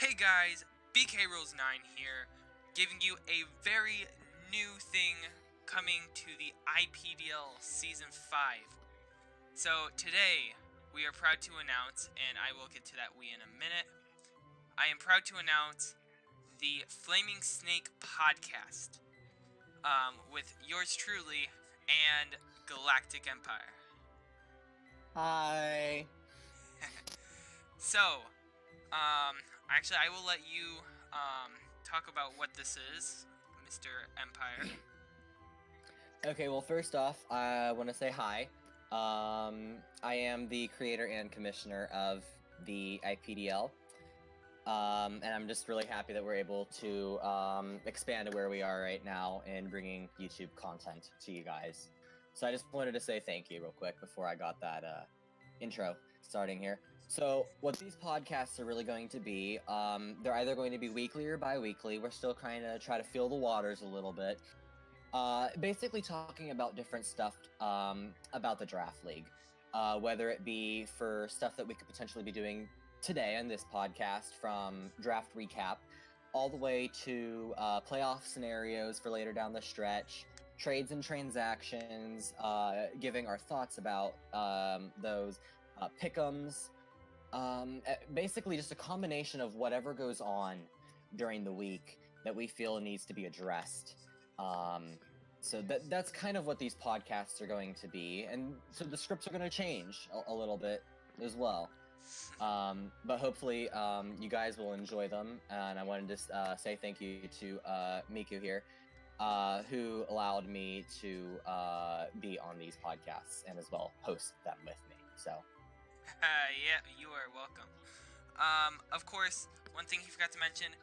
Hey guys, BK Rose 9 here, giving you a very new thing coming to the IPDL Season 5. So today, we are proud to announce, and I will get to that we in a minute, I am proud to announce the Flaming Snake podcast, with yours truly and Galactic Empire. Hi. So, actually, I will let you, talk about what this is, Mr. Empire. Okay, well, first off, I want to say hi. I am the creator and commissioner of the IPDL. And I'm just really happy that we're able to expand to where we are right now and bringing YouTube content to you guys. So I just wanted to say thank you real quick before I got that intro starting here. So what these podcasts are really going to be, they're either going to be weekly or bi-weekly. We're still trying to feel the waters a little bit. Basically talking about different stuff about the Draft League, whether it be for stuff that we could potentially be doing today on this podcast, from draft recap all the way to playoff scenarios for later down the stretch, trades and transactions, giving our thoughts about those, pick'ems, basically just a combination of whatever goes on during the week that we feel needs to be addressed. So that's kind of what these podcasts are going to be, and so the scripts are going to change a little bit as well. But hopefully you guys will enjoy them, and I wanted to say thank you to Miku here, who allowed me to be on these podcasts and as well host them with me. So Yeah, you are welcome. Of course, one thing he forgot to mention,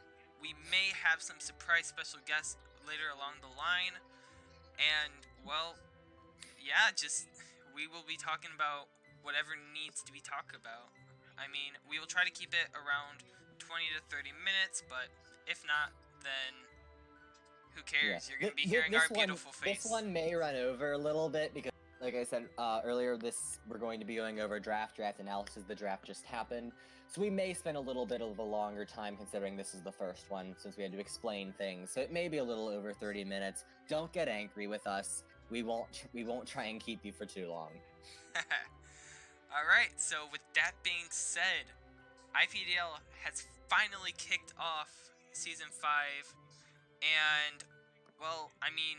we may have some surprise special guests later along the line, and, well, yeah, we will be talking about whatever needs to be talked about. I mean, we will try to keep it around 20 to 30 minutes, but if not, then who cares? You're going to be hearing our beautiful face. This one may run over a little bit because, like I said earlier, we're going to be going over draft analysis. The draft just happened, so we may spend a little bit of a longer time considering this is the first one, since we had to explain things. So it may be a little over 30 minutes. Don't get angry with us. We won't try and keep you for too long. Alright, so with that being said, IPDL has finally kicked off Season 5, and, well, I mean,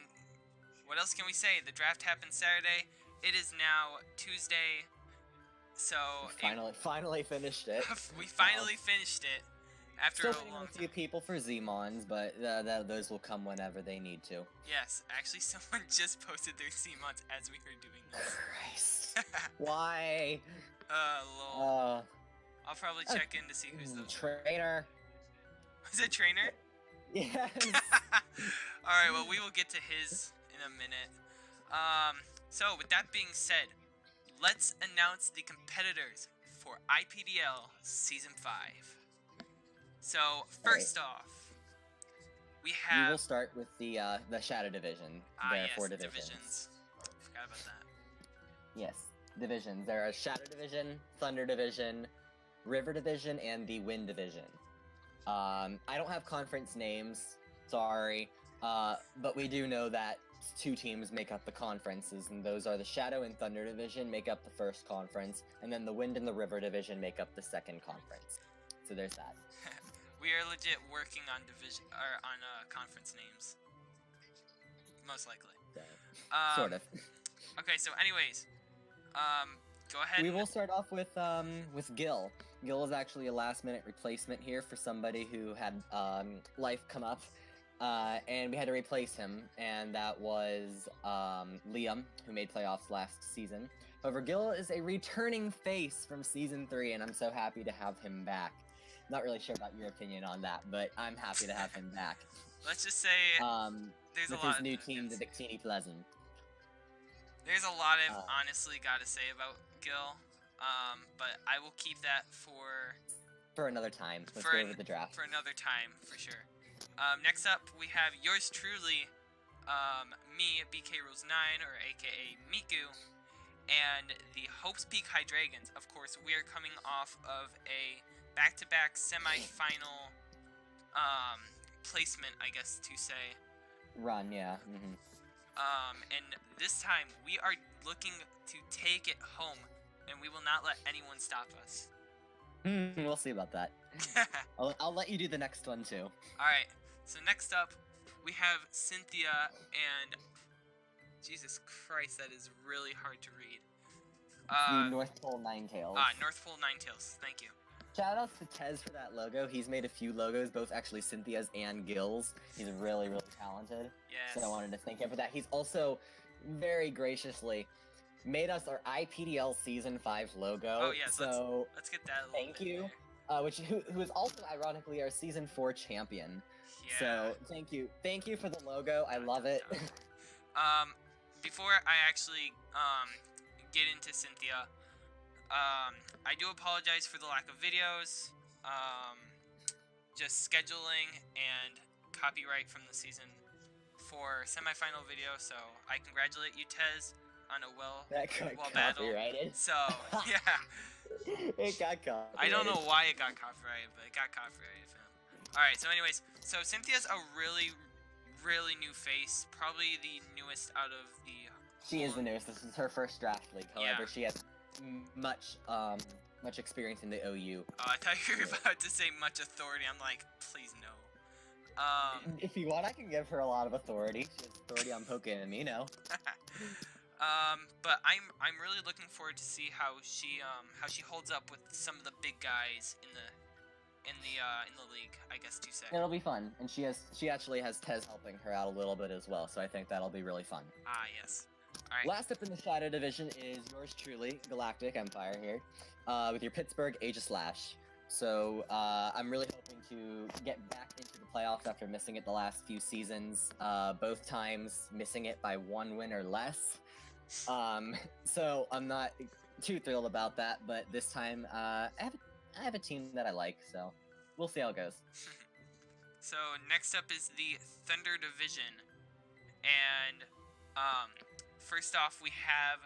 what else can we say? The draft happened Saturday. It is now Tuesday, so finally finished it. We finally finished it after Still a long a few time. people for Z-Mons, but those will come whenever they need to. Yes, actually, someone just posted their C-Mods as we were doing this. Christ. Why? Lol. I'll probably check in to see who's the trainer. Was it trainer? Yes. Alright, well, we will get to his in a minute. So with that being said, let's announce the competitors for IPDL Season 5. So, first off, we have... We will start with the Shadow Division. There are 4 divisions. Forgot about that. Yes, divisions. There are Shadow Division, Thunder Division, River Division, and the Wind Division. I don't have conference names, sorry, but we do know that 2 teams make up the conferences, and those are the Shadow and Thunder Division make up the first conference, and then the Wind and the River Division make up the second conference. So there's that. We are legit working on conference names. Most likely. Sort of. Okay, so anyways, go ahead. We will start off with Gil. Gil is actually a last-minute replacement here for somebody who had life come up, and we had to replace him, and that was Liam, who made playoffs last season. However, Gil is a returning face from Season 3, and I'm so happy to have him back. Not really sure about your opinion on that, but I'm happy to have him back. Let's just say there's with a lot his new team, the Victini Pleasant. There's a lot I've honestly got to say about Gil, but I will keep that for another time. Let's go over the draft. For another time, for sure. Next up, we have yours truly, me, BK Rose 9, or aka Miku, and the Hopes Peak High Dragons. Of course, we are coming off of a back-to-back semifinal placement, I guess to say. Run, yeah. And this time we are looking to take it home, and we will not let anyone stop us. We'll see about that. I'll let you do the next one too. Alright, so next up, we have Cynthia, and Jesus Christ, that is really hard to read. The North Pole Ninetales. North Pole Ninetales, thank you. Shout out to Tez for that logo. He's made a few logos, both actually Cynthia's and Gil's. He's really, really talented. Yes. So I wanted to thank him for that. He's also very graciously made us our IPDL Season 5 logo. Oh, yes, so let's get that a little thank bit you. there. Who is also ironically our Season 4 champion. Yeah. So thank you for the logo. I love it. Before I actually get into Cynthia, I do apologize for the lack of videos, just scheduling and copyright from the season 4 semifinal video. So I congratulate you, Tez, on a well battle. Copyrighted. So yeah, it got copyrighted. I don't know why it got copyrighted, but it got copyrighted. All right. So anyways, so Cynthia's a really new face, probably the newest out of the. She is the newest. This is her first draft league. However, Yeah. she has much experience in the OU. I thought you were about to say much authority. I'm like, please no. If you want, I can give her a lot of authority. She has authority on Pokémon. But I'm really looking forward to see how she holds up with some of the big guys in the league, I guess to say. It'll be fun, and she actually has Tez helping her out a little bit as well. So I think that'll be really fun. Ah, yes. All right. Last up in the Shadow Division is yours truly, Galactic Empire here, with your Pittsburgh Aegislash. So I'm really hoping to get back into the playoffs after missing it the last few seasons, both times missing it by 1 win or less. So I'm not too thrilled about that, but this time I have a team that I like, so we'll see how it goes. So next up is the Thunder Division, and first off we have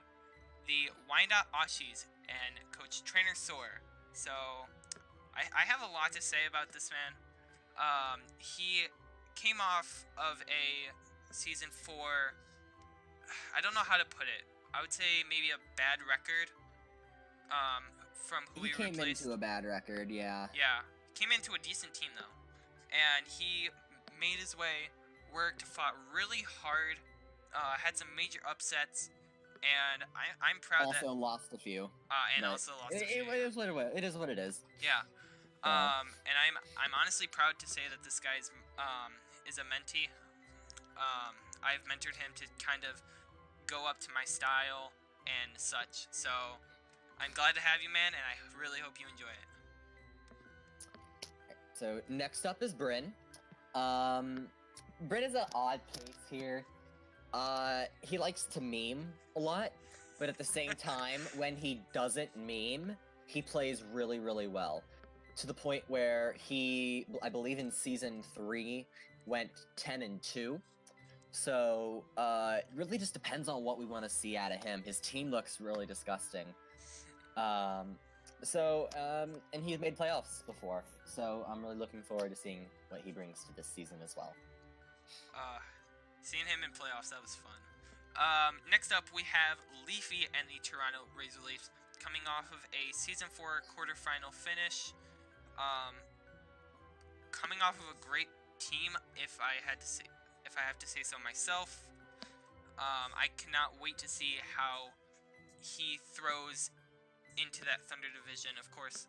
the Wyandotte Ashis and Coach Trainer Soar. So I have a lot to say about this man. He came off of a season 4. I don't know how to put it. I would say maybe a bad record. From who he came replaced. into a bad record, yeah. Yeah, came into a decent team though, and he made his way, worked, fought really hard, had some major upsets, and I'm proud also that. Lost a few. And also lost a few. It is what it is. Yeah. And I'm honestly proud to say that this guy's is a mentee. I've mentored him to kind of go up to my style and such. So I'm glad to have you, man, and I really hope you enjoy it. So next up is Bryn. Bryn is an odd case here. He likes to meme a lot, but at the same time, when he doesn't meme, he plays really, really well. To the point where he, I believe in season 3, went 10-2. So, it really just depends on what we want to see out of him. His team looks really disgusting. And he's made playoffs before, so I'm really looking forward to seeing what he brings to this season as well. Seeing him in playoffs, that was fun. Next up, we have Leafy and the Toronto Razor Leafs coming off of a Season 4 quarterfinal finish. Coming off of a great team, if I have to say so myself. I cannot wait to see how he throws into that Thunder Division. Of course,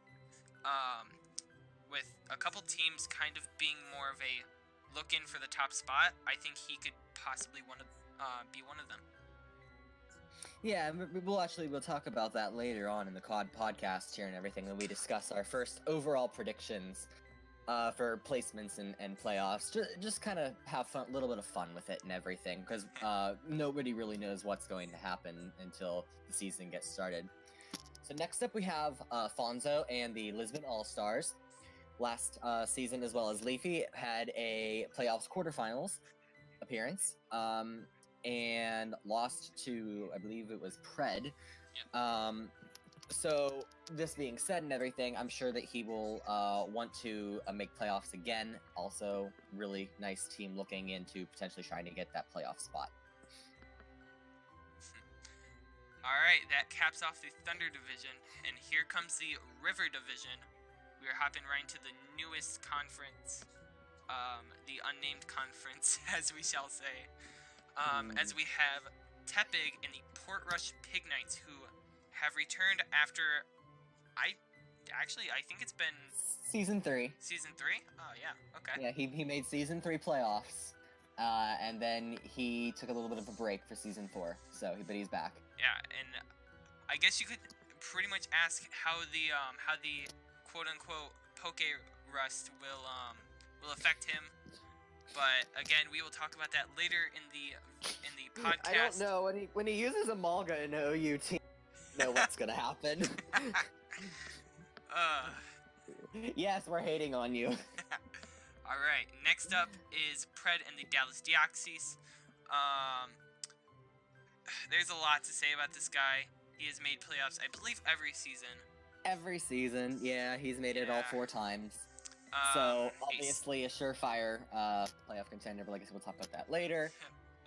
with a couple teams kind of being more of a look in for the top spot, I think he could possibly be one of them. Yeah, we'll talk about that later on in the COD podcast here and everything when we discuss our first overall predictions for placements and playoffs. Just kind of have fun, a little bit of fun with it and everything, because nobody really knows what's going to happen until the season gets started. So next up we have Fonzo and the Lisbon All-Stars. Last season, as well as Leafy, had a playoffs quarterfinals appearance, and lost to, I believe it was Pred. Yeah. So, this being said and everything, I'm sure that he will want to make playoffs again. Also, really nice team looking into potentially trying to get that playoff spot. All right, that caps off the Thunder division, and here comes the River division. We are hopping right into the newest conference, the unnamed conference, as we shall say. As we have Tepig and the Portrush Pig Knights, who have returned after, I think it's been Season 3. Season 3? Oh, yeah, okay. Yeah, he made Season 3 playoffs, and then he took a little bit of a break for Season 4, but he's back. Yeah, and I guess you could pretty much ask how the quote-unquote Poke Rust will affect him. But again, we will talk about that later in the podcast. I don't know when he uses a Malga in OU team. Know what's gonna happen. Yes, we're hating on you. All right. Next up is Pred and the Dallas Deoxys. There's a lot to say about this guy. He has made playoffs, I believe, every season. Every season, yeah, he's made it all 4 times. So obviously a surefire playoff contender, but like I said, we'll talk about that later.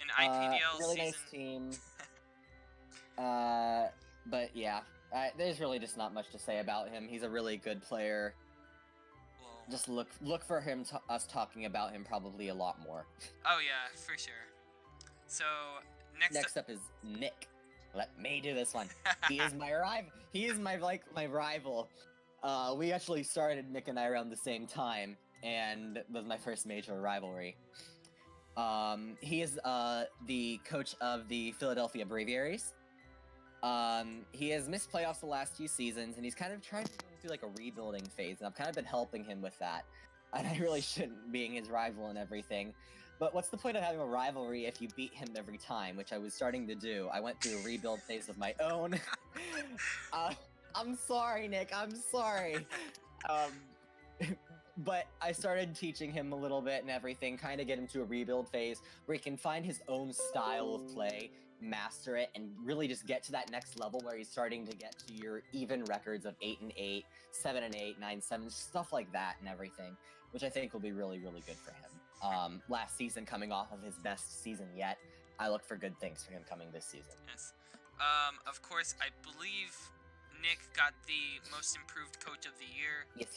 An IPDL really season. Nice team. But yeah, there's really just not much to say about him. He's a really good player. Well, just look for him us talking about him probably a lot more. Oh yeah, for sure. So next up is Nick. Let me do this one. He is my rival. He is my rival. We actually started Nick and I around the same time, and that was my first major rivalry. He is the coach of the Philadelphia Braviaries. He has missed playoffs the last few seasons, and he's kind of trying to go through like a rebuilding phase, and I've kind of been helping him with that. And I really shouldn't, being his rival and everything. But what's the point of having a rivalry if you beat him every time, which I was starting to do. I went through a rebuild phase of my own. I'm sorry, Nick, I'm sorry. But I started teaching him a little bit and everything, kind of get him to a rebuild phase where he can find his own style of play, master it, and really just get to that next level where he's starting to get to your even records of 8-8, 7-8, 9-7, stuff like that and everything, which I think will be really, really good for him. Last season coming off of his best season yet, I look for good things for him coming this season. Yes. Of course, I believe Nick got the most improved coach of the year. Yes,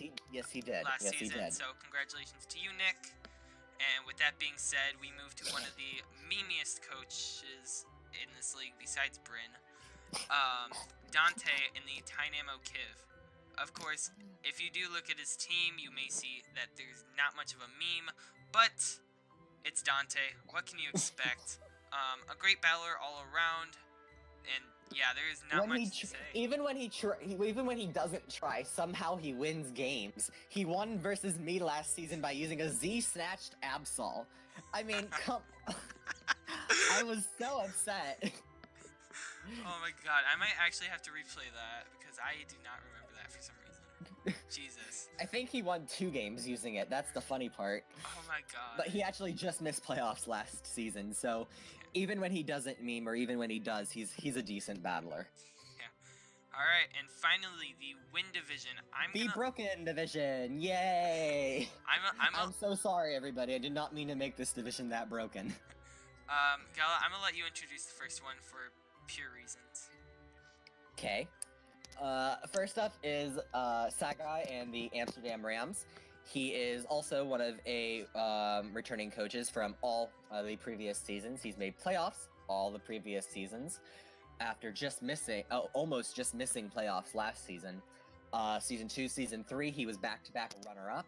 he did. Last season, so congratulations to you, Nick. And with that being said, we move to one of the memeiest coaches in this league besides Bryn, Dante in the Dynamo Kiv. Of course, if you do look at his team, you may see that there's not much of a meme, but it's Dante. What can you expect? A great battler all around, and yeah, there is not much to say. Even when he doesn't try, somehow he wins games. He won versus me last season by using a Z snatched Absol. I mean, come. I was so upset. Oh my god, I might actually have to replay that because I do not remember that for some reason. Jesus. I think he won 2 games using it. That's the funny part. Oh my god. But he actually just missed playoffs last season, so even when he doesn't meme or even when he does, he's a decent battler. Yeah. All right, and finally the Win division. Broken division. Yay! I'm so sorry, everybody. I did not mean to make this division that broken. Gala, I'm gonna let you introduce the first one for pure reasons. Okay. First up is Sagai and the Amsterdam Rams. He is also one of a returning coaches from all the previous seasons. He's made playoffs all the previous seasons after almost just missing playoffs last season. Season 2, Season 3, he was back-to-back runner-up.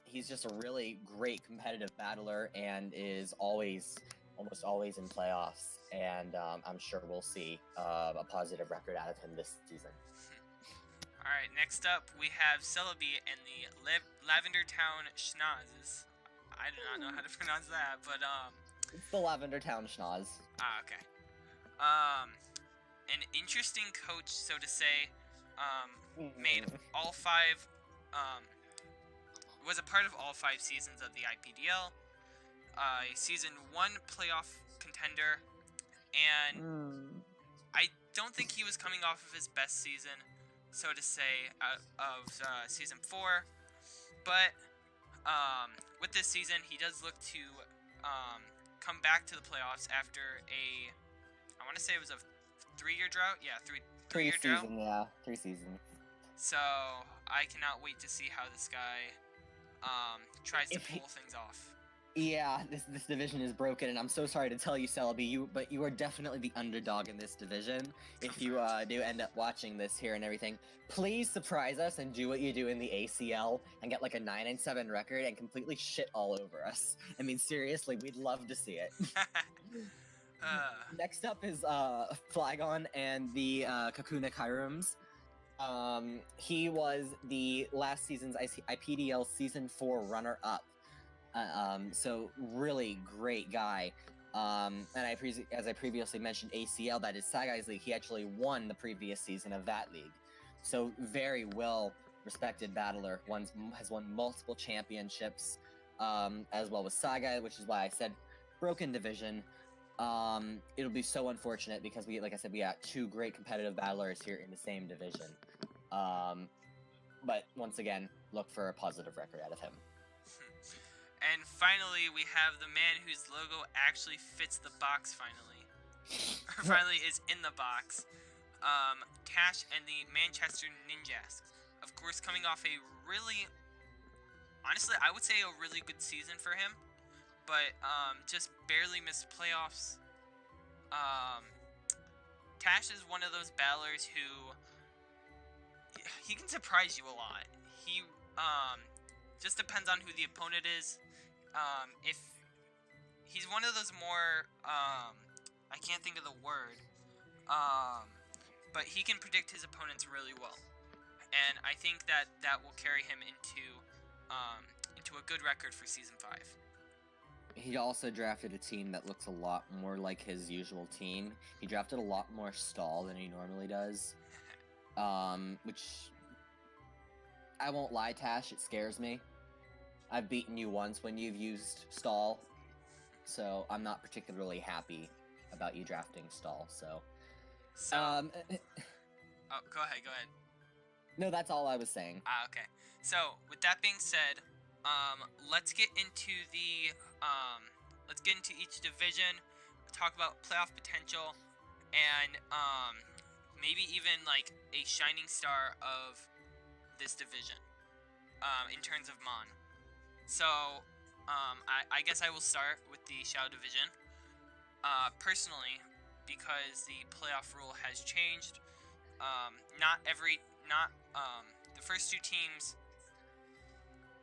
He's just a really great competitive battler and is almost always in playoffs. And I'm sure we'll see a positive record out of him this season. All right, next up we have Celebi and the Lavender Town Schnozzes. I do not know how to pronounce that, but it's the Lavender Town Schnoz. Ah, okay. An interesting coach, so to say. Made all 5. Was a part of all 5 seasons of the IPDL. Season 1 playoff contender, and don't think he was coming off of his best season, so to say, out of season 4. But with this season, he does look to come back to the playoffs after I want to say it was a 3-year drought. Yeah, three-year drought. Yeah, 3 seasons. So I cannot wait to see how this guy tries to pull things off. Yeah, this division is broken, and I'm so sorry to tell you, Selby, but you are definitely the underdog in this division. If you do end up watching this here and everything, please surprise us and do what you do in the ACL and get like a 9-7 record and completely shit all over us. I mean, seriously, we'd love to see it. Next up is Flagon and the Kakuna Kairums. He was the last season's IPDL Season 4 runner-up. So really great guy. And as I previously mentioned, ACL, that is Sagai's league. He actually won the previous season of that league. So very well respected battler. Has won multiple championships, as well with Sagai, which is why I said broken division. It'll be so unfortunate because like I said, we got 2 great competitive battlers here in the same division. But once again, look for a positive record out of him. And finally, we have the man whose logo actually fits the box finally. Or finally is in the box. Tash and the Manchester Ninjas. Of course, coming off a really, honestly, I would say a really good season for him. But just barely missed playoffs. Tash is one of those battlers who, he can surprise you a lot. He just depends on who the opponent is. If he's one of those more, I can't think of the word, but he can predict his opponents really well, and I think that will carry him into a good record for season 5. He also drafted a team that looks a lot more like his usual team. He drafted a lot more stall than he normally does, which I won't lie, Tash, it scares me. I've beaten you once when you've used stall, so I'm not particularly happy about you drafting stall, so... Oh, go ahead. No, that's all I was saying. Okay. So, with that being said, let's get into each division, talk about playoff potential, and, maybe even, like, a shining star of this division, in terms of Mon. So, I guess I will start with the Shadow Division. Personally, because the playoff rule has changed, the first 2 teams,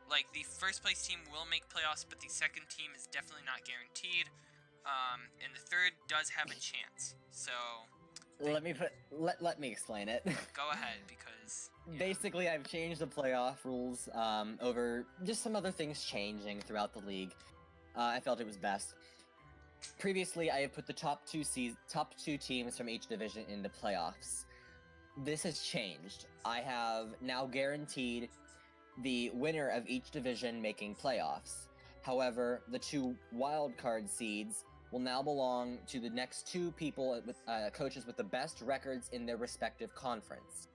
like, the first place team will make playoffs, but the second team is definitely not guaranteed, and the third does have a chance, so... Let me explain it. Go ahead, because... Yeah. Basically, I've changed the playoff rules over just some other things changing throughout the league. I felt it was best. Previously, I have put the top two teams from each division into playoffs. This has changed. I have now guaranteed the winner of each division making playoffs. However, the 2 wildcard seeds will now belong to the next 2 people with coaches with the best records in their respective conference.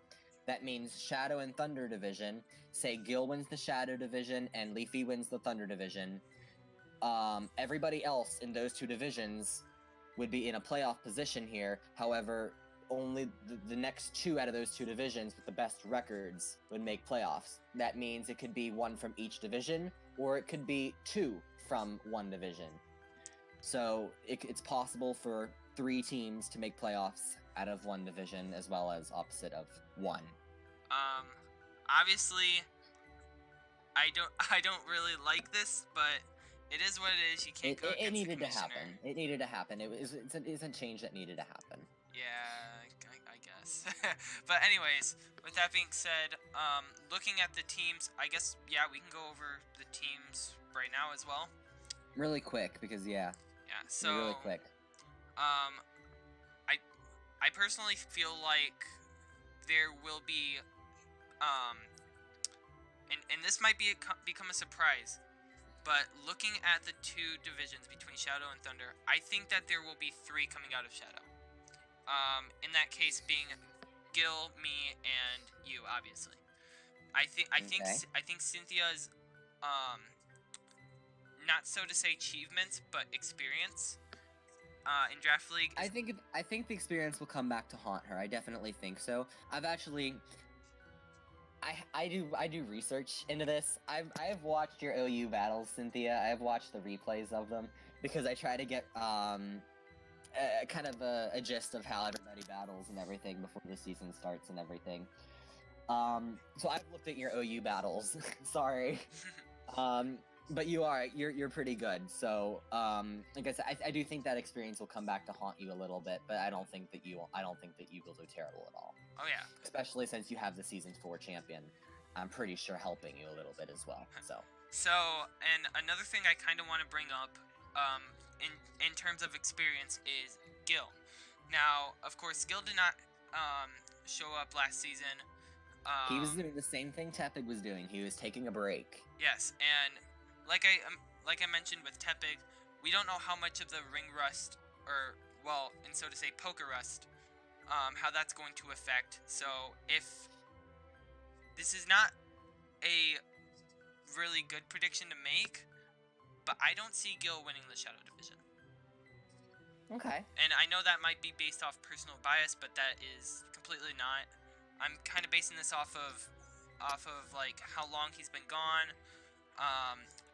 That means Shadow and Thunder division. Say Gil wins the Shadow division and Leafy wins the Thunder division. Everybody else in those 2 divisions would be in a playoff position here. However, only the next 2 out of those 2 divisions with the best records would make playoffs. That means it could be 1 from each division, or it could be 2 from one division. So it's possible for 3 teams to make playoffs out of one division, as well as opposite of 1. Obviously, I don't really like this, but it is what it is. You can't go against the needed to commissioner. happen. It needed to happen. It's a change that needed to happen. Yeah, I guess. But anyways, with that being said, looking at the teams, I guess, yeah, we can go over the teams right now as well. Really quick, because yeah. Yeah. So really quick. I personally feel like there will be, and this might become a surprise, but looking at the 2 divisions between Shadow and Thunder, I think that there will be 3 coming out of Shadow. In that case, being Gil, me, and you, obviously. I think Cynthia's not so to say achievements, but experience in Draft League. I think the experience will come back to haunt her. I definitely think so. I've actually, I do research into this. I've watched your OU battles, Cynthia. I've watched the replays of them because I try to get kind of a gist of how everybody battles and everything before the season starts and everything. So I've looked at your OU battles. Sorry. But you're pretty good. So, like I said, I do think that experience will come back to haunt you a little bit, but I don't think that you will do terrible at all. Oh yeah. Especially since you have the Season 4 champion, I'm pretty sure helping you a little bit as well. So, and another thing I kind of want to bring up, in terms of experience is Gil. Now, of course, Gil did not show up last season. He was doing the same thing Tepig was doing. He was taking a break. Yes, and like I mentioned with Tepig, we don't know how much of the ring rust, or well, and so to say, poker rust, how that's going to affect. So if this is not a really good prediction to make, but I don't see Gil winning the Shadow Division. Okay. And I know that might be based off personal bias, but that is completely not. I'm kind of basing this off of like how long he's been gone,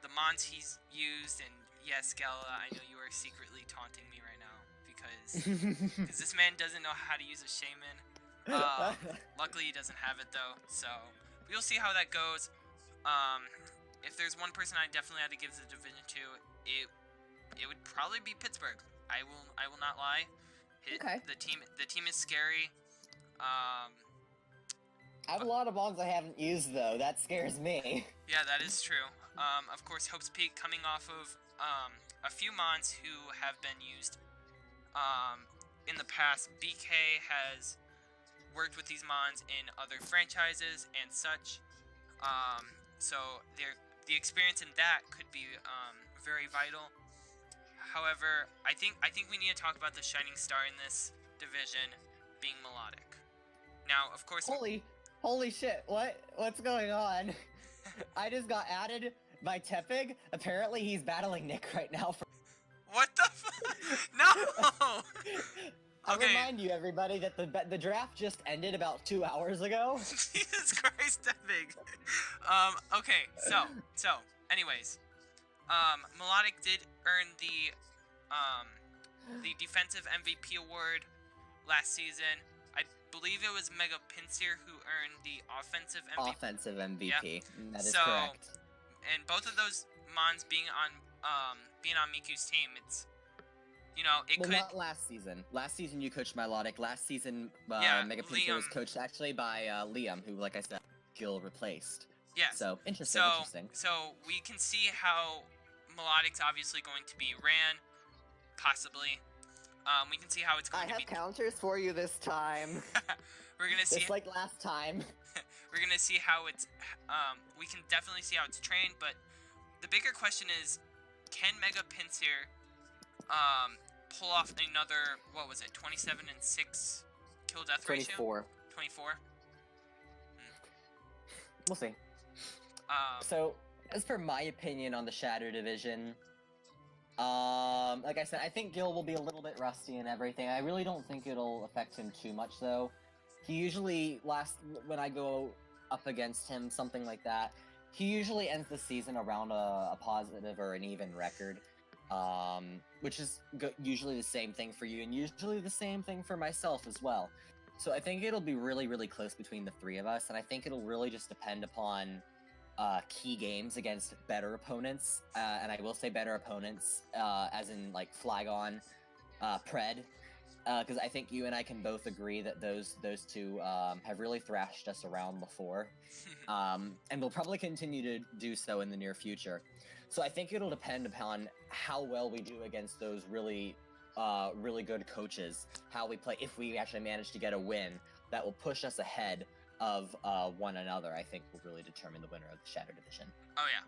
the mons he's used, and yes, Gala, I know you are secretly taunting me right now because this man doesn't know how to use a shaman. Luckily, he doesn't have it though, so we'll see how that goes. If there's one person I definitely had to give the division to, it would probably be Pittsburgh. I will not lie. Okay. The team is scary. I have a lot of mons I haven't used though. That scares me. Yeah, that is true. Of course, Hope's Peak coming off of a few mons who have been used in the past. BK has worked with these mons in other franchises and such. So the experience in that could be very vital. However, I think we need to talk about the shining star in this division being Melodic. Now, of course. Holy shit! What's going on? I just got added by Tepig. Apparently, he's battling Nick right now. What the fuck? No. I'll remind you, everybody, that the draft just ended about 2 hours ago. Jesus Christ, Tepig. Okay, so, anyways, Melodic did earn the defensive MVP award last season. I believe it was Mega Pinsir who earned the offensive MVP. Offensive MVP. Yep. That is correct. And both of those mons being on Miku's team, it's not last season. Last season you coached Melodic. Last season, Mega Pinsir was coached actually by Liam, who, like I said, Gil replaced. Yes. So interesting. So we can see how Melodic's obviously going to be ran, possibly. We can see how it's going to be. I have counters for you this time. We're gonna see. Just like last time. We're gonna see how it's. We can definitely see how it's trained, but the bigger question is, can Mega Pinsir, pull off another 27 and 6 kill death ratio? 24. 24. We'll see. So, as for my opinion on the Shadow Division, like I said, I think Gil will be a little bit rusty and everything. I really don't think it'll affect him too much, though. He usually, when I go up against him, something like that, he usually ends the season around a positive or an even record, which is usually the same thing for you, and usually the same thing for myself as well. So I think it'll be really, really close between the three of us, and I think it'll really just depend upon key games against better opponents, and I will say better opponents, as in like Flygon, Pred, because I think you and I can both agree that those two have really thrashed us around before, and will probably continue to do so in the near future. So I think it'll depend upon how well we do against those really good coaches, how we play, if we actually manage to get a win that will push us ahead of one another. I think will really determine the winner of the Shadow Division. Oh yeah.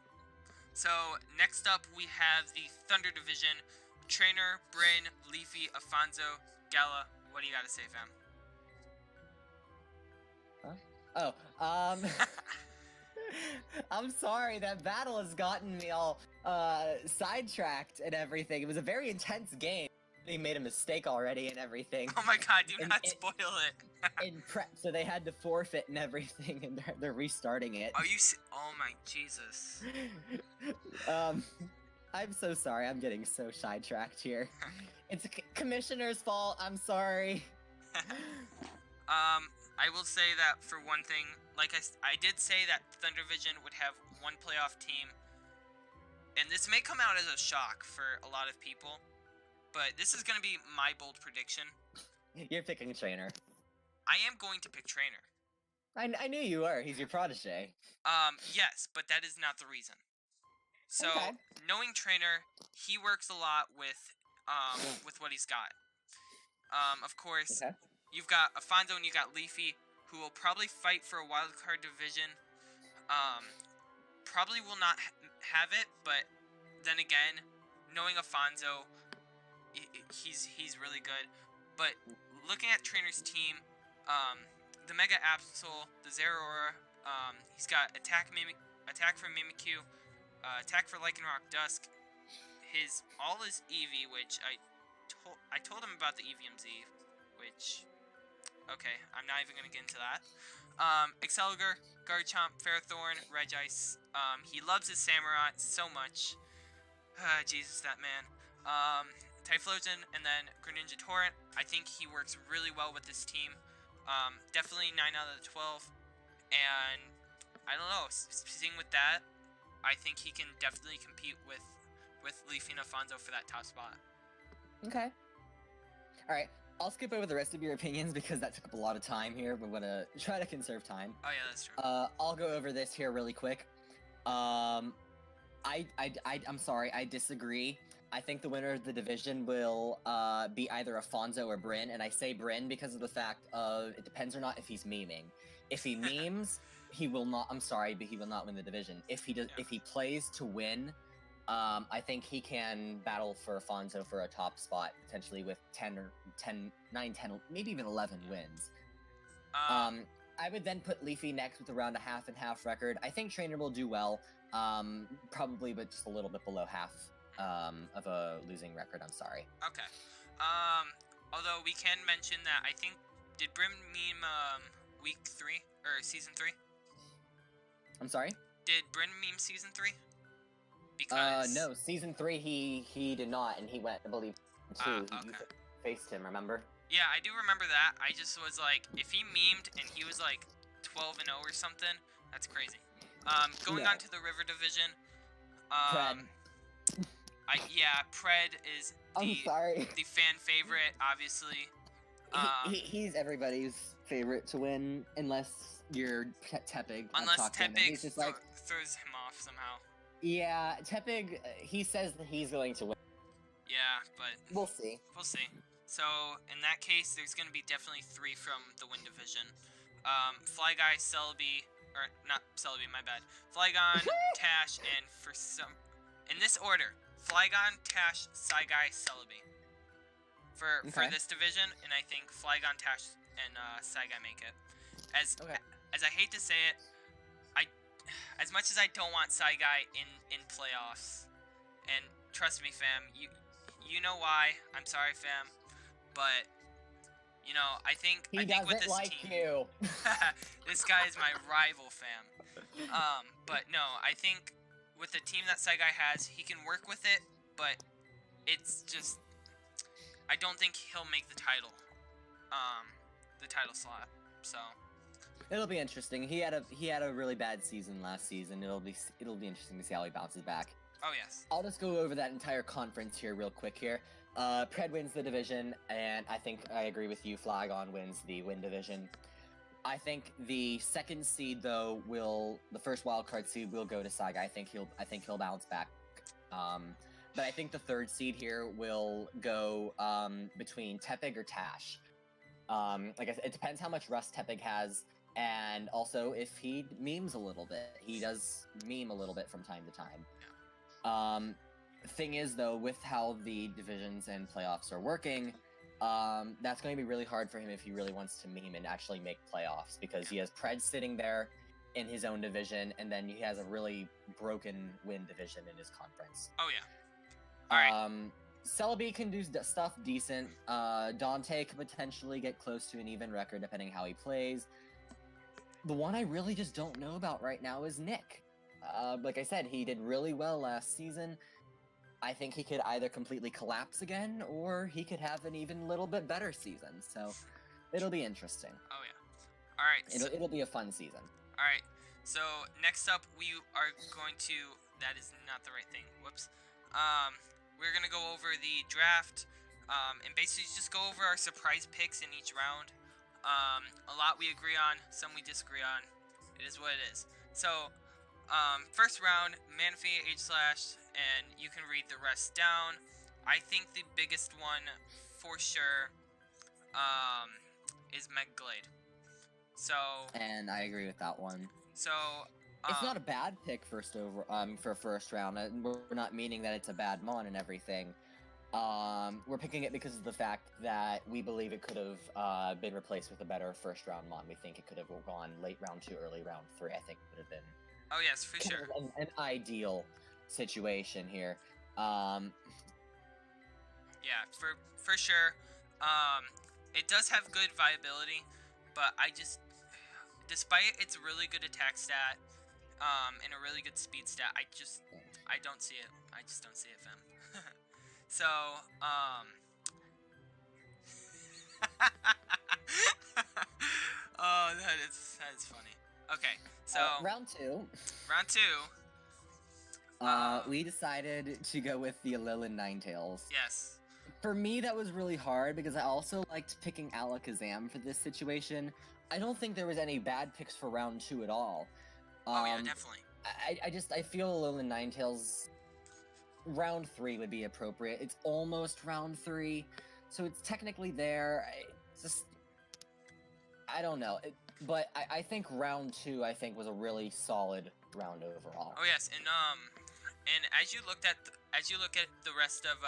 So next up we have the Thunder Division. Trainer, Bryn, Leafy, Afonso, Gala, What do you got to say, fam? I'm sorry, that battle has gotten me all sidetracked and everything. It was a very intense game. They made a mistake already and everything. Oh my god, do not spoil it. In prep, so they had to forfeit and everything, and they're restarting it. Are you oh my Jesus. I'm so sorry, I'm getting so sidetracked here. It's Commissioner's fault, I'm sorry. I will say that for one thing, like I did say that Thundervision would have one playoff team, and this may come out as a shock for a lot of people, but this is going to be my bold prediction. You're picking Trainer. I am going to pick Trainer. I knew you were. He's your protege. Yes, but that is not the reason. So, Okay. knowing Trainer, he works a lot with what he's got. Of course, Okay. you've got Afonso and you got Leafy, who will probably fight for a wildcard division. Probably will not have it, but then again, knowing Afonso, he's really good. But looking at Trainer's team, the Mega Absol, the Zeraora, he's got attack from Mimikyu, attack for Lycanroc Dusk, all his Eevee, which I told him about the EVMZ, which, okay, I'm not even gonna get into that. Excalibur, Garchomp, Ferrothorn, Regice. He loves his Samurai so much. Jesus, that man. Typhlosion, and then Greninja Torrent. I think he works really well with this team. Definitely 9 out of the 12. And I don't know, seeing with that, I think he can definitely compete with Leafy and Afonso for that top spot. Okay. Alright, I'll skip over the rest of your opinions because that took up a lot of time here. We're gonna try to conserve time. Oh yeah, that's true. I'll go over this here really quick. I'm sorry, I disagree. I think the winner of the division will be either Afonso or Bryn, and I say Bryn because of the fact of it depends or not if he's memeing. If he memes, he will not. I'm sorry, but he will not win the division. If he does, if he plays to win, I think he can battle for Afonso for a top spot potentially with 9, 10, maybe even 11 wins. I would then put Leafy next with around a half and half record. I think Trainer will do well, probably, but just a little bit below half. Of a losing record, I'm sorry. Okay. Although we can mention that I think, did Brim meme week 3 or season 3? I'm sorry? Did Brim meme season 3? Because no, season 3 he did not, and he went, I believe, 2. Okay. You faced him, remember? Yeah, I do remember that. I just was like, if he memed and he was like 12-0 or something, that's crazy. Going on to the River Division. Pred. Pred is I'm sorry. the fan favorite, obviously. He's everybody's favorite to win, unless you're Tepig. Unless Tepig he's just like, throws him off somehow. Yeah, Tepig, he says that he's going to win. Yeah, but we'll see. We'll see. So, in that case, there's going to be definitely 3 from the Win Division. Flyguy, Celebi, or not Celebi, my bad. Flygon, Tash, and in this order, Flygon, Tash, Psyguy, Celebi. For this division, and I think Flygon, Tash, and Psyguy make it. As I hate to say it, as much as I don't want Psyguy in playoffs, and trust me, fam, you know why. I'm sorry, fam, but you know, I think he doesn't with this like team, you. this guy is my rival, fam. But no, I think with the team that Psyguy has, he can work with it, but it's just I don't think he'll make the title slot. So it'll be interesting. He had a really bad season last season. It'll be interesting to see how he bounces back. Oh yes. I'll just go over that entire conference here real quick here. Pred wins the division, and I think I agree with you. Flygon wins the Win division. I think the second seed though the first wildcard seed will go to Saga. I think he'll bounce back. But I think the third seed here will go between Tepig or Tash. Like I said, it depends how much rust Tepig has, and also if he memes a little bit. He does meme a little bit from time to time. Thing is though, with how the divisions and playoffs are working, That's going to be really hard for him if he really wants to meme and actually make playoffs, because he has Pred sitting there in his own division, and then he has a really broken win division in his conference. Oh yeah. All right. Celebi can do stuff decent. Dante could potentially get close to an even record depending how he plays. The one I really just don't know about right now is Nick. Like I said, he did really well last season. I think he could either completely collapse again, or he could have an even little bit better season. So it'll be interesting. Oh yeah. All right. It'll be a fun season. All right. So next up, we are going to. That is not the right thing. Whoops. We're gonna go over the draft, and basically just go over our surprise picks in each round. A lot we agree on, some we disagree on. It is what it is. So, first round, Manphy, H/, and you can read the rest down. I think the biggest one, for sure, is Megaglade. So. And I agree with that one. So. It's not a bad pick for first round. We're not meaning that it's a bad mon and everything. We're picking it because of the fact that we believe it could have been replaced with a better first round mon. We think it could have gone late round 2, early round 3. I think it would have been. Oh yes, for sure. An ideal situation here. Yeah, for sure. It does have good viability, but despite its really good attack stat, and a really good speed stat, I don't see it. I just don't see it, fam. So, oh, that is funny. Okay, so round 2. Round 2. We decided to go with the Alolan Ninetales. Yes. For me, that was really hard because I also liked picking Alakazam for this situation. I don't think there was any bad picks for round 2 at all. Oh yeah, definitely. I feel Alolan Ninetales round 3 would be appropriate. It's almost round 3, so it's technically there. I don't know, but I think round 2 was a really solid round overall. Oh yes, and as you look at the rest of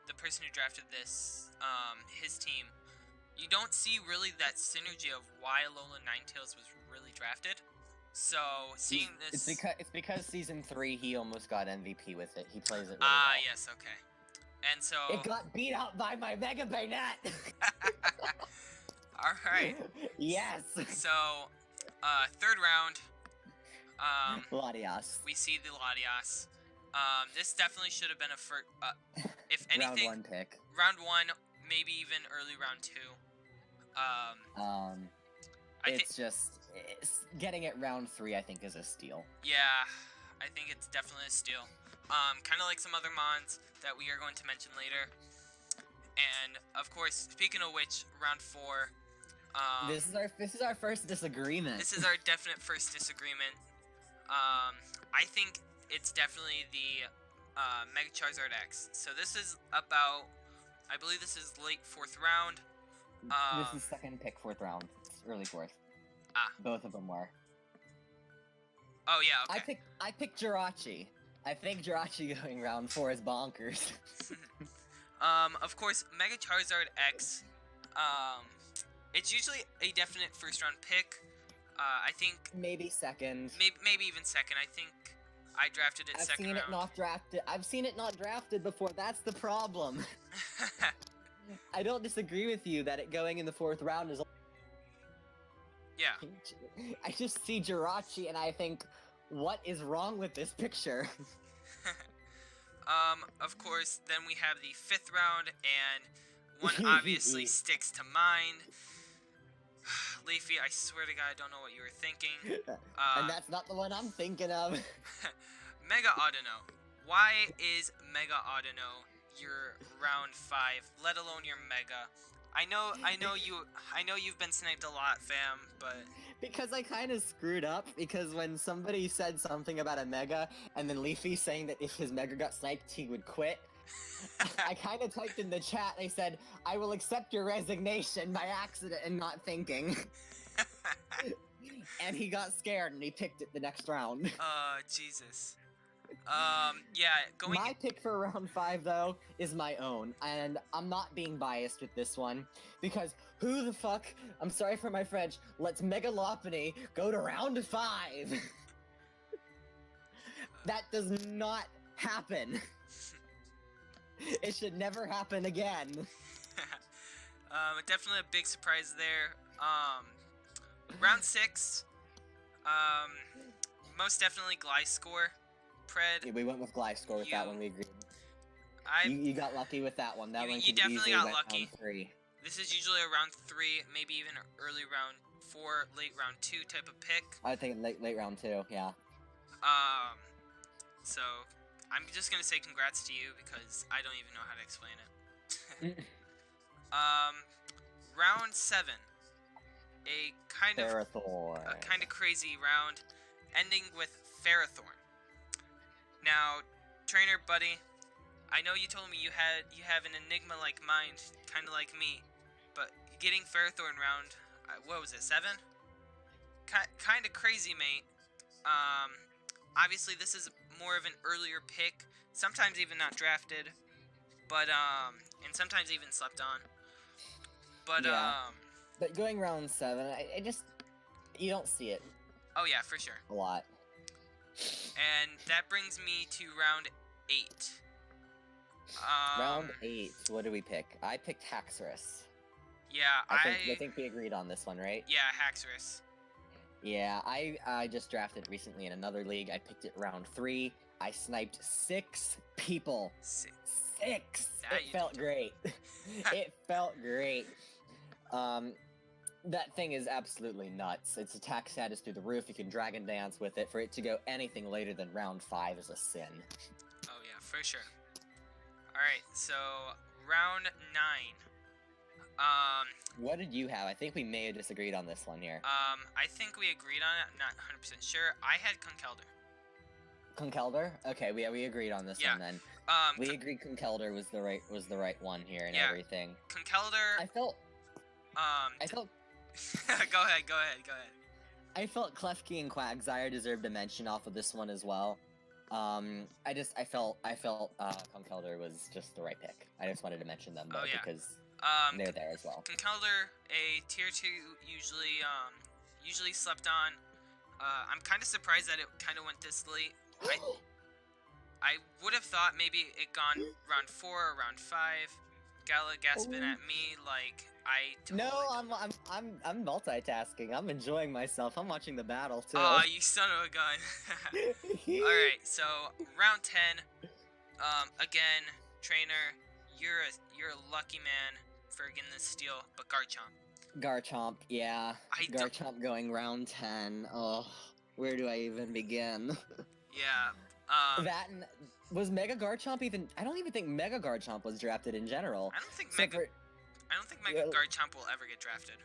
the person who drafted this his team, you don't see really that synergy of why Alolan Ninetales was really drafted. So seeing this, it's because season 3 he almost got MVP with it. He plays it really well. Yes, okay. And so it got beat out by my Mega Bayonet. All right. Yes. So, third round. Latias. We see the Latias. This definitely should have been a first. If anything, round 1 pick. Round 1, maybe even early round 2. Getting it round 3. I think is a steal. Yeah, I think it's definitely a steal. Kind of like some other mons that we are going to mention later. And of course, speaking of which, round 4. This is our first disagreement. This is our definite first disagreement. I think it's definitely the Mega Charizard X. So this is about, I believe this is late 4th round. This is second pick 4th round. It's early 4th. Both of them were. Oh yeah, okay. I picked Jirachi. I think Jirachi going round 4 is bonkers. Of course, Mega Charizard X. It's usually a definite first round pick. I think maybe second. Maybe even second. I think I drafted it second round. I've seen it not drafted before. That's the problem. I don't disagree with you that it going in the 4th round is. Yeah. I just see Jirachi and I think, what is wrong with this picture? Of course, then we have the 5th round, and one obviously sticks to mind. Leafy, I swear to God, I don't know what you were thinking. And that's not the one I'm thinking of. Mega Audino. Why is Mega Audino your round 5, let alone your Mega? I know you've been sniped a lot, fam, but because I kind of screwed up, because when somebody said something about a Mega, and then Leafy saying that if his Mega got sniped, he would quit, I kind of typed in the chat, I said, I will accept your resignation by accident and not thinking. And he got scared and he picked it the next round. Jesus. Yeah, going. My pick for round 5, though, is my own, and I'm not being biased with this one, because who the fuck, I'm sorry for my French, lets Megalopony go to round 5? That does not happen. It should never happen again. Definitely a big surprise there. Round 6. Most definitely Gliscor. Pred. Yeah, we went with Gliscor with that one, we agreed. You got lucky with that one. That one you could definitely easily got went lucky. round 3. This is usually a round 3, maybe even early round 4, late round 2 type of pick. I think late round 2, yeah. So I'm just gonna say congrats to you because I don't even know how to explain it. Round 7, a kind of crazy round, ending with Ferrothorn. Now, trainer buddy, I know you told me you have an enigma-like mind, kind of like me, but getting Ferrothorn round, what was it, 7? Kind of crazy, mate. Obviously this is more of an earlier pick, sometimes even not drafted, but and sometimes even slept on. But yeah. But going round 7, I just, you don't see it. Oh yeah, for sure. A lot. And that brings me to round 8. Round 8, what do we pick? I picked Haxorus. Yeah, I think we agreed on this one, right? Yeah, Haxorus. Yeah, I just drafted recently in another league. I picked it round 3. I sniped 6 people. 6. It felt great. It felt great. That thing is absolutely nuts. Its attack status through the roof. You can Dragon Dance with it. For it to go anything later than round 5 is a sin. Oh yeah, for sure. Alright, so round 9. What did you have? I think we may have disagreed on this one here. I think we agreed on it. I'm not 100% sure. I had Conkeldurr. Conkeldurr? Okay, we agreed on this one then. We agreed Conkeldurr was the right one here and everything. Conkeldurr. I felt. Go ahead. I felt Klefki and Quagsire deserved a mention off of this one as well. I felt Conkeldurr was just the right pick. I just wanted to mention them though because they're there as well. Conkeldurr, a tier 2, usually slept on. I'm kind of surprised that it kind of went this late. I would have thought maybe it gone round 4 or round 5. Gala gasping at me like I totally I'm multitasking. I'm enjoying myself. I'm watching the battle too. Oh, you son of a gun. Alright, so round 10. Again, trainer, you're a lucky man for getting this steal, but Garchomp, yeah. Garchomp going round 10. Oh, where do I even begin? Yeah. Was Mega Garchomp even? I don't even think Mega Garchomp was drafted in general. I don't think Mega Garchomp will ever get drafted.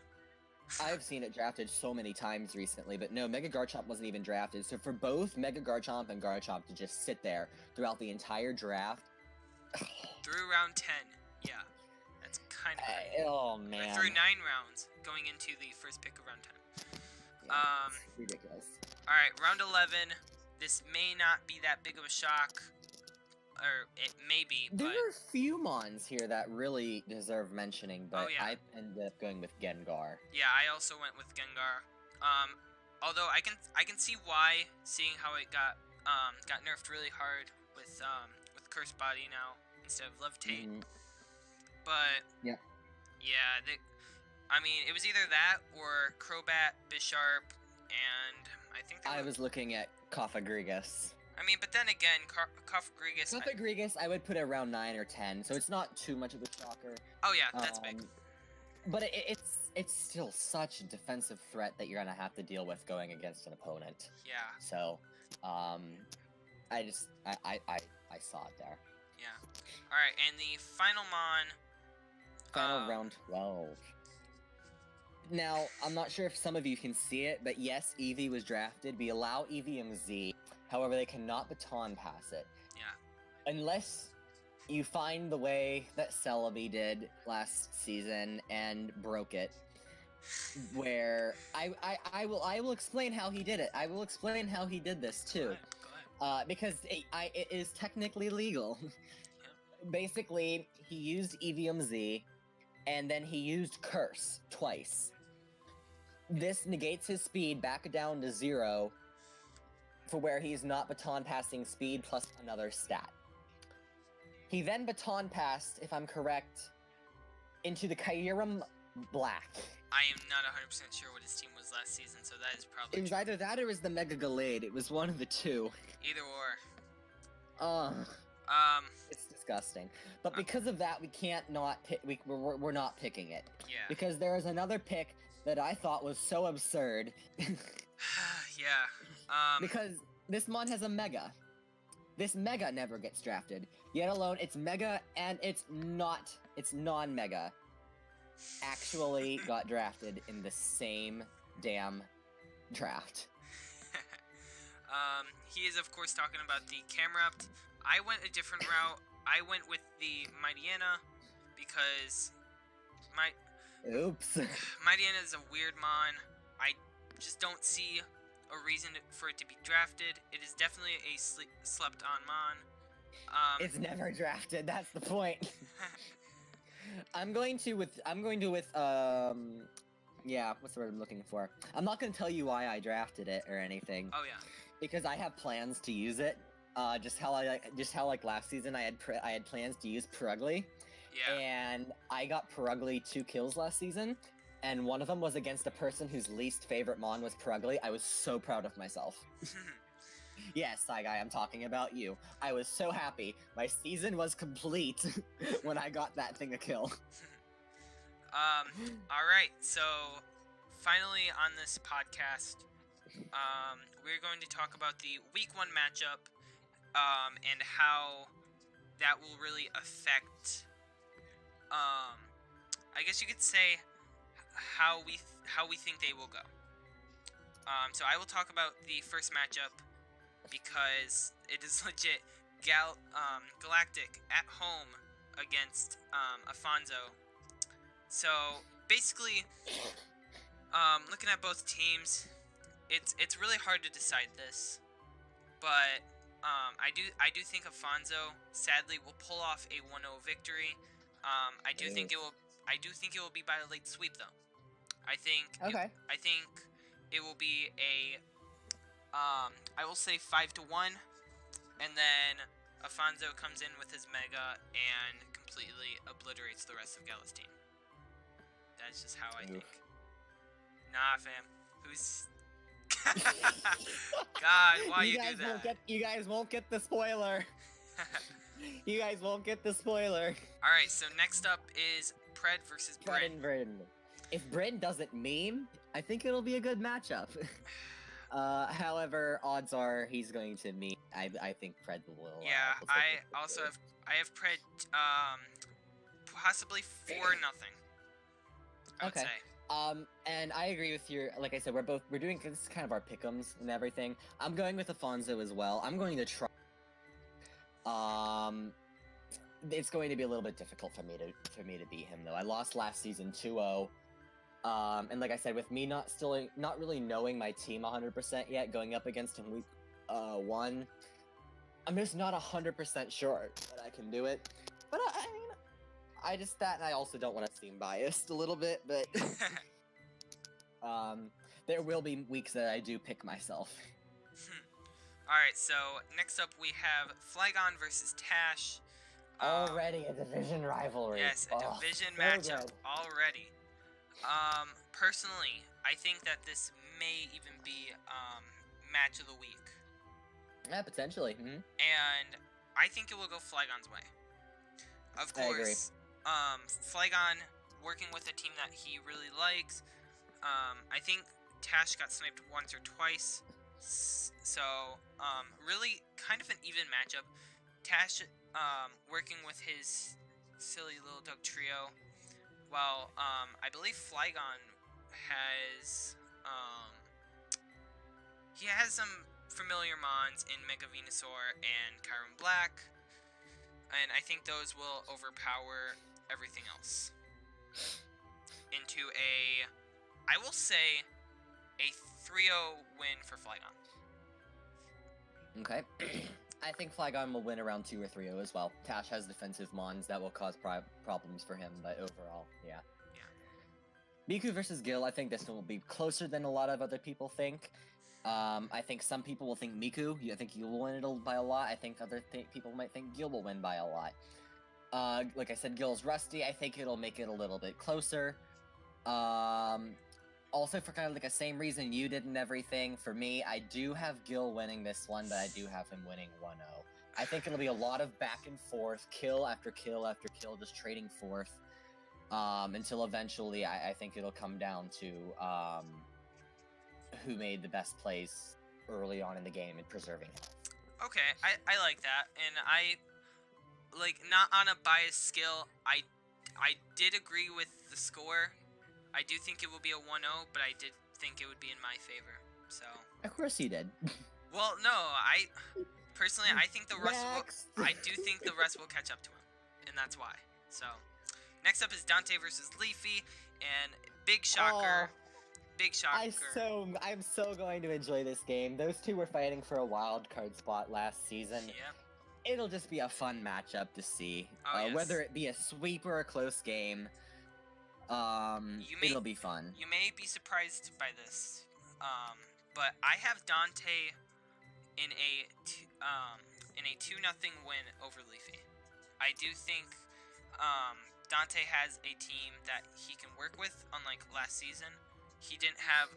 I've seen it drafted so many times recently, but no, Mega Garchomp wasn't even drafted. So for both Mega Garchomp and Garchomp to just sit there throughout the entire draft. Through round 10, yeah. That's kind of oh man. Through 9 rounds, going into the first pick of round 10. Yeah, it's ridiculous. Alright, round 11. This may not be that big of a shock. Or it may be, but... There are a few Mons here that really deserve mentioning, but I ended up going with Gengar. Yeah, I also went with Gengar. Although I can see why, seeing how it got nerfed really hard with Cursed Body now instead of Levitate. But yeah, I mean, it was either that or Crobat, Bisharp, and I think I was looking at Cofagrigus. I mean, but then again, Cofagrigus... Cofagrigus, I would put it around 9 or 10, so it's not too much of a shocker. Oh yeah, that's big. But it's still such a defensive threat that you're gonna have to deal with going against an opponent. Yeah. So, I saw it there. Yeah. Alright, and the final Mon... Final round 12. Now, I'm not sure if some of you can see it, but yes, Eevee was drafted. We allow Eevee and Z. However, they cannot baton pass it. Yeah. Unless you find the way that Celebi did last season and broke it. Where I will explain how he did it. I will explain how he did this too. Go Because it is technically legal. Basically, he used Evium Z, and then he used Curse twice. This negates his speed back down to 0 for where he's not baton passing speed plus another stat. He then baton passed, if I'm correct, into the Kyurem Black. I am not 100% sure what his team was last season, so that is probably It was true. either that or it was the Mega Gallade. It was one of the two. Either or. It's disgusting. But because of that, we can't not pick. We're not picking it. Yeah. Because there is another pick that I thought was so absurd. Yeah. Because this mon has a Mega. This Mega never gets drafted. Yet alone, it's Mega and it's non-Mega. Actually got drafted in the same damn draft. He is of course talking about the Camerupt. I went a different route. I went with the Mightyena because Oops. Mightyena is a weird mon. I just don't see a reason for it to be drafted. It is definitely a slept on mon. It's never drafted. That's the point. I'm going to with yeah, what's the word I'm looking for? I'm not going to tell you why I drafted it or anything. Oh yeah. Because I have plans to use it. Just how last season I had plans to use Purugly. Yeah. And I got Purugly 2 kills last season, and one of them was against a person whose least favorite mon was Purugly. I was so proud of myself. Yes, Saigai, I'm talking about you. I was so happy. My season was complete when I got that thing a kill. Alright, so finally on this podcast, we're going to talk about the Week 1 matchup, and how that will really affect, I guess you could say, how we think they will go. So I will talk about the first matchup, because it is legit Galactic at home against Afonso. So basically, looking at both teams, it's really hard to decide this, but I do think Afonso sadly will pull off a 1-0 victory. I do think it will be by a late sweep though. I think it will be a I will say 5-1, and then Afonso comes in with his Mega and completely obliterates the rest of Gala's team. That's just how I think. Nah, fam. Who's... God, why you do that? You guys won't get the spoiler. You guys won't get the spoiler. Alright, so next up is Pred versus Bryn. If Bryn doesn't meme, I think it'll be a good matchup. However, odds are he's going to meme. I think Pred will. Yeah, I have Pred possibly 4-0. I would say. And I agree with your, like I said, we're doing, this is kind of our pick'ems and everything. I'm going with Afonso as well. I'm going to try. It's going to be a little bit difficult for me to beat him though. I lost last season 2-0. And like I said, with me not really knowing my team 100% yet, going up against him week 1, I'm just not 100% sure that I can do it. But I mean, and I also don't want to seem biased a little bit, but there will be weeks that I do pick myself. Alright, so next up we have Flygon versus Tash. Already a division rivalry. Yes, a division matchup already. Personally, I think that this may even be match of the week. Yeah, potentially. Mm-hmm. And I think it will go Flygon's way. Of course, Flygon working with a team that he really likes. I think Tash got sniped once or twice. So, really kind of an even matchup. Tash working with his silly little dog trio, while I believe Flygon has he has some familiar mons in Mega Venusaur and Kyurem Black, and I think those will overpower everything else into I will say, a 3-0 win for Flygon. Okay. I think Flygon will win around 2 or 3-0 as well. Tash has defensive mons that will cause problems for him, but overall, yeah. Miku versus Gil, I think this one will be closer than a lot of other people think. I think some people will think Miku. I think you'll win it by a lot. I think other people might think Gil will win by a lot. Like I said, Gil's rusty. I think it'll make it a little bit closer. Also, for kind of like the same reason you did and everything, for me, I do have Gil winning this one, but I do have him winning 1-0. I think it'll be a lot of back and forth, kill after kill after kill, just trading forth. Until eventually, I think it'll come down to who made the best plays early on in the game and preserving health. Okay, I like that, and I like not on a biased skill. I did agree with the score. I do think it will be a 1-0, but I did think it would be in my favor. So. Of course you did. Well, no, I personally I think the rest I do think the rest will catch up to him, and that's why. So. Next up is Dante versus Leafy, and big shocker. Big shocker. I'm so going to enjoy this game. Those two were fighting for a wild card spot last season. Yeah. It'll just be a fun matchup to see. Yes. Whether it be a sweep or a close game, it'll be fun. You may be surprised by this, but I have Dante in a 2-0 win over Leafy. I do think Dante has a team that he can work with, unlike last season. He didn't have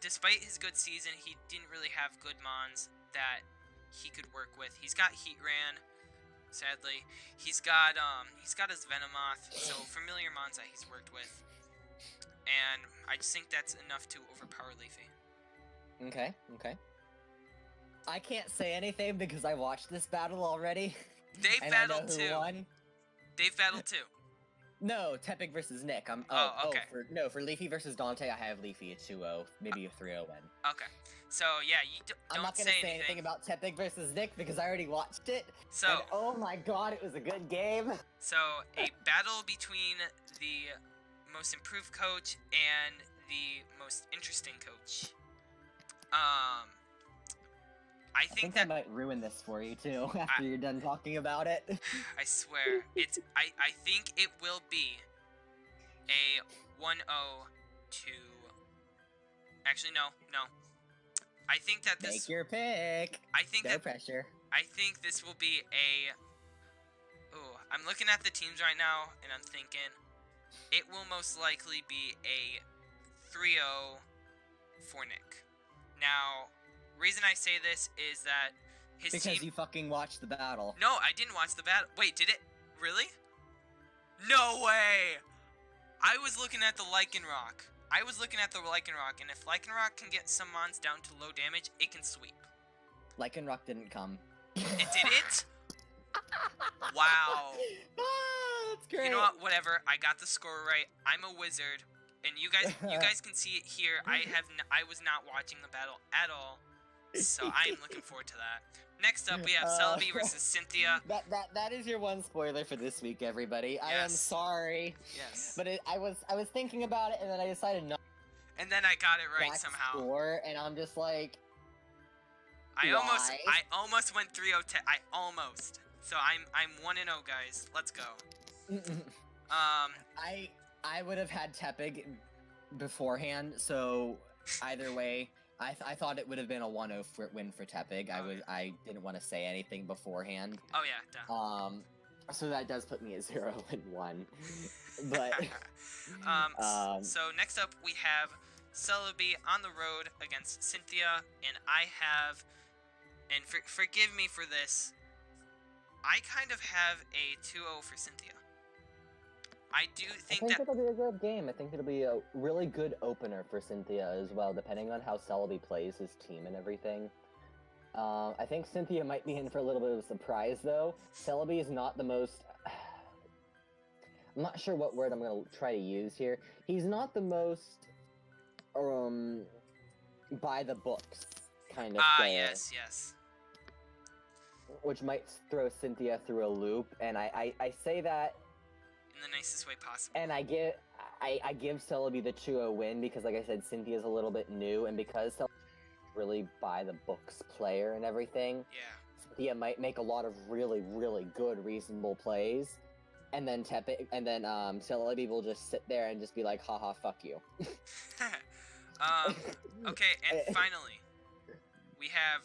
despite his good season, he didn't really have good mons that he could work with. He's got Heatran, sadly. He's got his Venomoth, so familiar mons that he's worked with. And I just think that's enough to overpower Leafy. Okay. I can't say anything because I watched this battle already. They've battled too. They've battled too. No, Tepig versus Nick. Okay. For Leafy versus Dante, I have Leafy at 2-0, maybe a 3-0 win. Okay. So, yeah, you don't I'm not going to say anything about Tepig versus Nick because I already watched it. So, and oh my god, it was a good game. So, a battle between the most improved coach and the most interesting coach. I think that I might ruin this for you too after you're done talking about it. I swear, I think it will be a 1-0 to. Actually, no. I think that this. Make your pick. I think no that pressure. I think this will be a. Oh, I'm looking at the teams right now, and I'm thinking it will most likely be a 3-0 for Nick. Now. Reason I say this is that his team... Because you fucking watched the battle. No, I didn't watch the battle. Wait, did it? Really? No way! I was looking at the Lycanroc. And if Lycanroc can get some mons down to low damage, it can sweep. Lycanroc didn't come. It didn't? Wow. That's great. You know what? Whatever. I got the score right. I'm a wizard. And you guys can see it here. I was not watching the battle at all. So I am looking forward to that. Next up, we have Celebi versus Cynthia. That is your one spoiler for this week, everybody. I am sorry. Yes. But I was thinking about it, and then I decided not. And then I got it right somehow. Score, and I'm just like. I almost went 3-0. I almost. So I'm 1-0, guys. Let's go. I would have had Tepig beforehand, so either way. I thought it would have been a 1-0 win for Tepig. I didn't want to say anything beforehand. Oh yeah, duh. So that does put me at 0 and 1. But so next up we have Celebi on the road against Cynthia, and I have, and forgive me for this, I kind of have a 2-0 for Cynthia. I think it'll be a good game. I think it'll be a really good opener for Cynthia as well, depending on how Celebi plays his team and everything. I think Cynthia might be in for a little bit of a surprise, though. Celebi is not the most... I'm not sure what word I'm going to try to use here. He's not the most... by the books kind of player. Yes. Which might throw Cynthia through a loop, and I say that... in the nicest way possible. And I give Celebi the 2-0 win because, like I said, Cynthia's a little bit new, and because really by the books player and everything. Yeah. Cynthia might make a lot of really, really good, reasonable plays, and then Celebi will just sit there and just be like, haha, fuck you. Okay, and finally, we have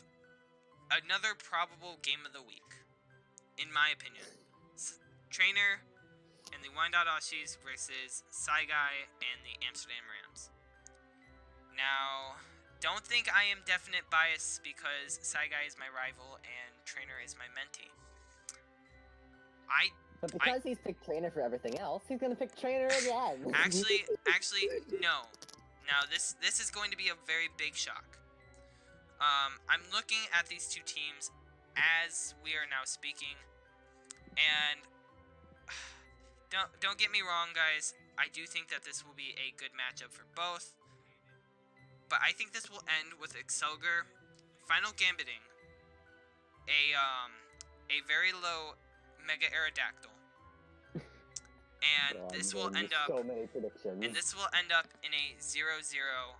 another probable game of the week, in my opinion. Trainer and the Wyandotte Aussies versus Saigai and the Amsterdam Rams. Now, don't think I am definite bias because Saigai is my rival and Trainer is my mentee. But because he's picked Trainer for everything else, he's gonna pick Trainer again. Actually, no. Now, this is going to be a very big shock. I'm looking at these two teams as we are now speaking, and don't get me wrong, guys. I do think that this will be a good matchup for both, but I think this will end with Excelger final gambiting a very low Mega Aerodactyl. And this will end up so many predictions. And this will end up in a 0-0.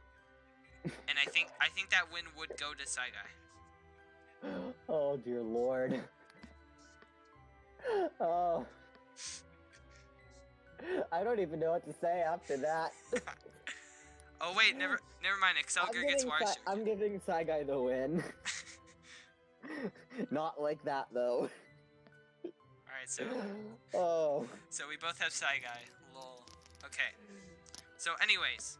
And I think that win would go to Saigai. Oh dear lord. Oh. I don't even know what to say after that. Oh wait, never mind. Excelger gets Warshipped. I'm giving Saigai the win. Not like that though. Alright, so Oh. So we both have Saigai. Lol. Okay. So anyways,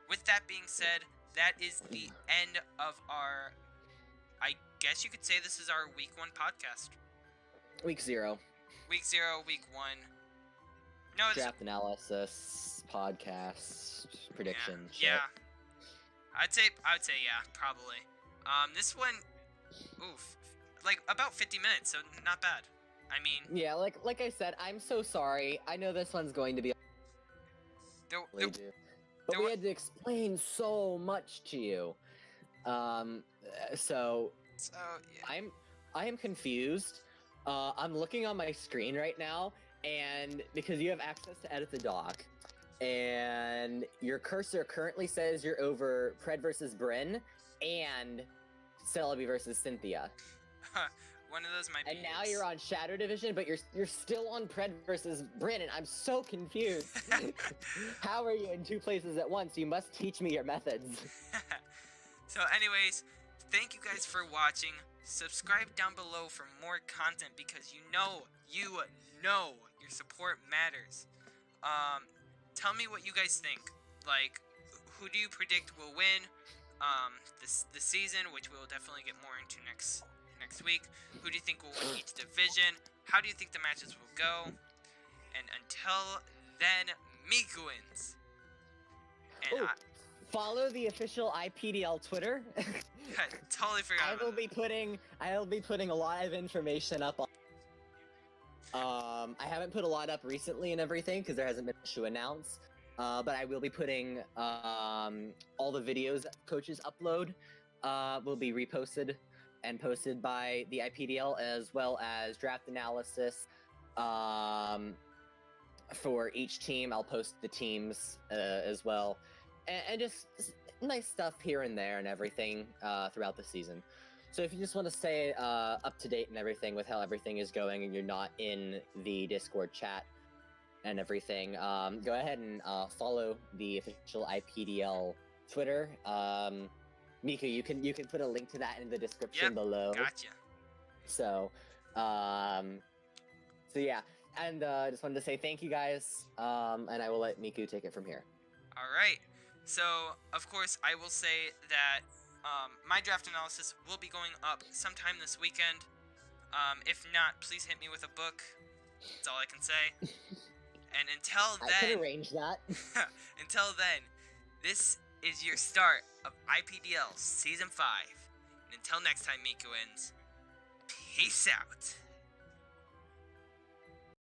with that being said, that is the end of our, I guess you could say this is our week 1 podcast. Week 0. Week 0, week 1. No, it's Draft analysis, podcast, prediction. Yeah. I'd say yeah, probably. This one, oof, like about 50 minutes, so not bad. I mean, yeah, like I said, I'm so sorry. I know this one's going to be. But we had to explain so much to you. So yeah. I am confused. I'm looking on my screen right now, and because you have access to edit the doc, and your cursor currently says you're over Pred versus Bryn and Celebi versus Cynthia. One of those might be. And now you're on Shadow Division, but you're still on Pred versus Bryn, and I'm so confused. How are you in 2 places at once? You must teach me your methods. So anyways, thank you guys for watching. Subscribe down below for more content because you know your support matters. Tell me what you guys think. Like, who do you predict will win the season, which we'll definitely get more into next week. Who do you think will win each division? How do you think the matches will go? And until then, Miku wins. And follow the official IPDL Twitter. I totally forgot. I will be putting a lot of information up on. I haven't put a lot up recently and everything because there hasn't been much to announce. But I will be putting all the videos that coaches upload will be reposted and posted by the IPDL, as well as draft analysis for each team. I'll post the teams as well, and just nice stuff here and there and everything throughout the season. So if you just want to stay up to date and everything with how everything is going, and you're not in the Discord chat and everything, go ahead and follow the official IPDL Twitter. Miku, you can put a link to that in the description below. Gotcha. So yeah, and just wanted to say thank you guys, and I will let Miku take it from here. All right. So of course I will say that my draft analysis will be going up sometime this weekend. If not, please hit me with a book. That's all I can say. And until then, I can arrange that. Until then, this is your start of IPDL Season 5. And until next time, Miku wins, peace out.